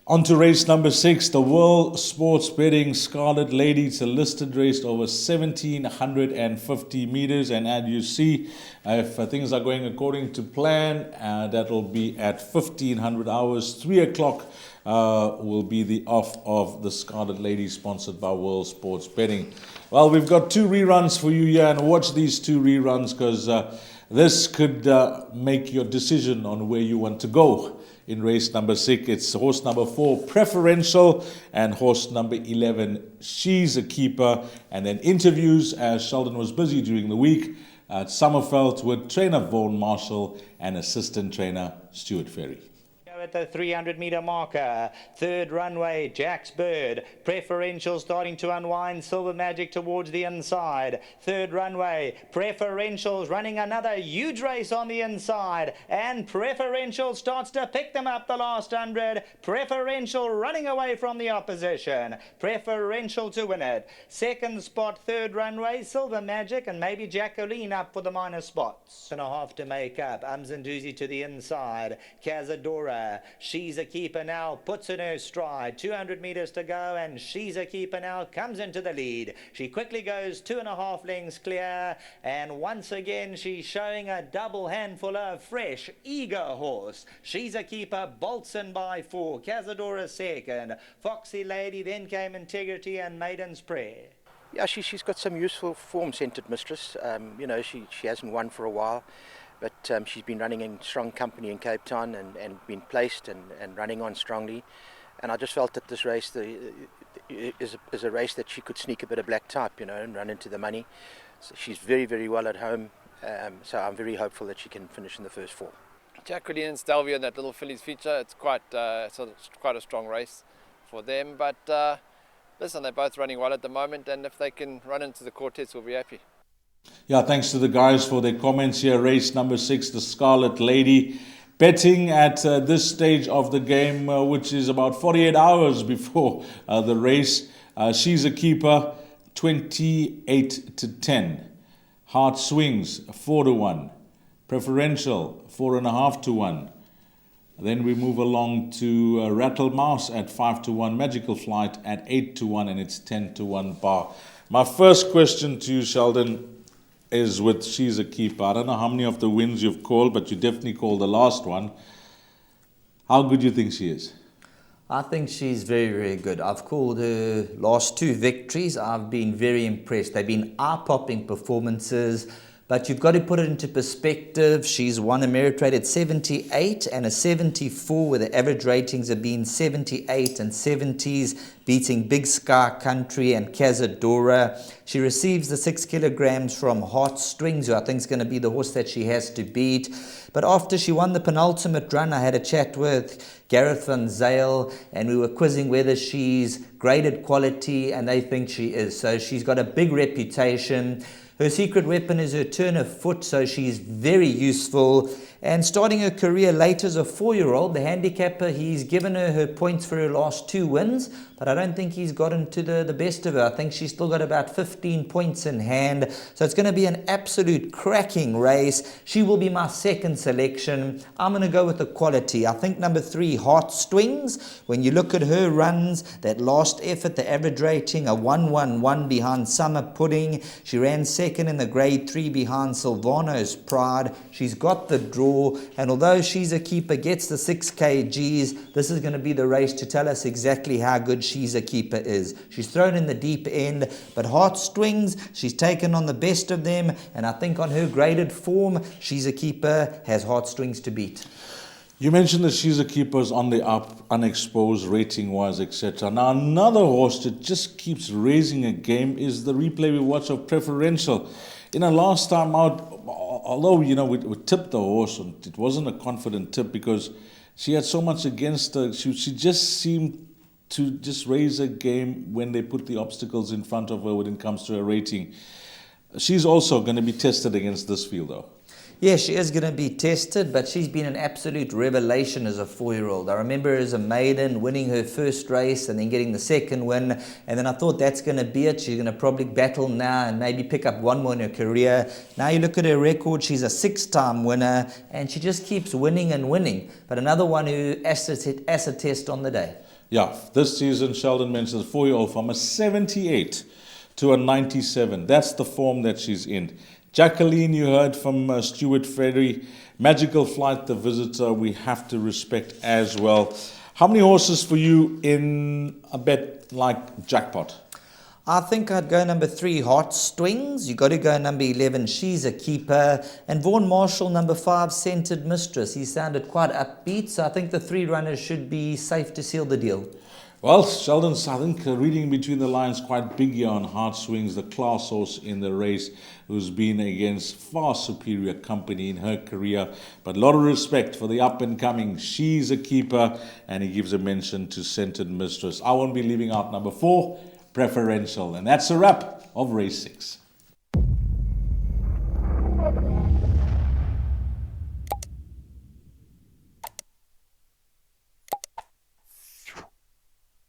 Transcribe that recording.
On to race number 6, the World Sports Betting Scarlet Lady. It's a listed race over 1,750 meters. And as you see, if things are going according to plan, that will be at 1,500 hours. 3 o'clock will be the off of the Scarlet Lady, sponsored by World Sports Betting. Well, we've got 2 reruns for you here, and watch these 2 reruns because this could make your decision on where you want to go. In race number 6, it's horse number 4, Preferential, and horse number 11, She's a Keeper. And then interviews, as Sheldon was busy during the week, at Summerfeld with trainer Vaughan Marshall and assistant trainer Stuart Ferry. At the 300-meter marker, third runway, Jack's Bird. Preferential starting to unwind, Silver Magic towards the inside. Third runway, Preferential's running another huge race on the inside, and Preferential starts to pick them up the last 100. Preferential running away from the opposition. Preferential to win it. Second spot, third runway, Silver Magic, and maybe Jacqueline up for the minor spots. And a half to make up. Umzanduzi to the inside. Cazadora. She's a Keeper now puts in her stride. 200 meters to go, and She's a Keeper now comes into the lead. She quickly goes 2.5 lengths clear, and once again she's showing a double handful of fresh, eager horse. She's a Keeper bolts in by 4. Cazadora second. Foxy Lady, then came Integrity and Maiden's Prayer. Yeah, she's got some useful form-centred mistress. She hasn't won for a while. But she's been running in strong company in Cape Town and been placed and running on strongly. And I just felt that this race is a race that she could sneak a bit of black type, and run into the money. So she's very, very well at home. So I'm very hopeful that she can finish in the first 4. Jacqueline and Stelvio in that little fillies feature, it's quite a strong race for them. But listen, they're both running well at the moment, and if they can run into the quartets, we'll be happy. Yeah, thanks to the guys for their comments here. Race number 6, the Scarlet Lady. Betting at this stage of the game, which is about 48 hours before the race. She's a Keeper, 28-10. Heart Swings, 4-1. Preferential, 4.5-1. Then we move along to Rattle Mouse at 5-1. Magical Flight at 8-1, and it's 10-1 bar. My first question to you, Sheldon, is with She's a Keeper. I don't know how many of the wins you've called, but you definitely called the last one. How good do you think she is? I think she's very, very good. I've called her last 2 victories. I've been very impressed. They've been eye-popping performances, but you've got to put it into perspective. She's won a merit rate at 78 and a 74, where the average ratings have been 78 and 70s, beating Big Sky Country and Cazadora. She receives the 6 kilograms from Heart Strings, who I think is going to be the horse that she has to beat. But after she won the penultimate run, I had a chat with Gareth van Zyl, and we were quizzing whether she's graded quality, and they think she is. So she's got a big reputation. Her secret weapon is her turn of foot, so she's very useful. And starting her career late as a 4-year-old, the handicapper, he's given her points for her last 2 wins, but I don't think he's gotten to the best of her. I think she's still got about 15 points in hand. So it's going to be an absolute cracking race. She will be my second selection. I'm going to go with the quality. I think number 3, Heart Swings. When you look at her runs, that last effort, the average rating, a 1-1-1 behind Summer Pudding. She ran second in the grade 3 behind Silvano's Pride. She's got the draw. And although She's a Keeper gets the 6 kgs, this is going to be the race to tell us exactly how good She's a Keeper is. She's thrown in the deep end, but Heart Swings, she's taken on the best of them, and I think on her graded form, She's a Keeper has Heart Swings to beat. You mentioned that She's a Keeper is on the up, unexposed, rating-wise, etc. Now, another horse that just keeps raising a game is the replay we watch of Preferential. Last time out, although, we tipped the horse, and it wasn't a confident tip because she had so much against her. She just seemed to just raise a game when they put the obstacles in front of her when it comes to her rating. She's also going to be tested against this field, though. Yeah, she is going to be tested, but she's been an absolute revelation as a 4-year-old. I remember her as a maiden winning her first race and then getting the second win, and then I thought that's going to be it. She's going to probably battle now and maybe pick up one more in her career. Now you look at her record, she's a 6-time winner, and she just keeps winning and winning. But another one who acid test on the day. Yeah, this season, Sheldon mentions 4-year-old from a 78 to a 97. That's the form that she's in. Jacqueline, you heard from Stuart Ferry. Magical Flight, the visitor, we have to respect as well. How many horses for you in a bet like Jackpot? I think I'd go number 3, Heart Strings. You got to go number 11, She's a Keeper. And Vaughan Marshall, number 5, Scented Mistress. He sounded quite upbeat, so I think the 3 runners should be safe to seal the deal. Well, Sheldon's, I think, reading between the lines, quite big here on Heart Swings, the class horse in the race, who's been against far superior company in her career. But a lot of respect for the up-and-coming She's a Keeper, and he gives a mention to Scented Mistress. I won't be leaving out number 4, Preferential. And that's a wrap of race 6.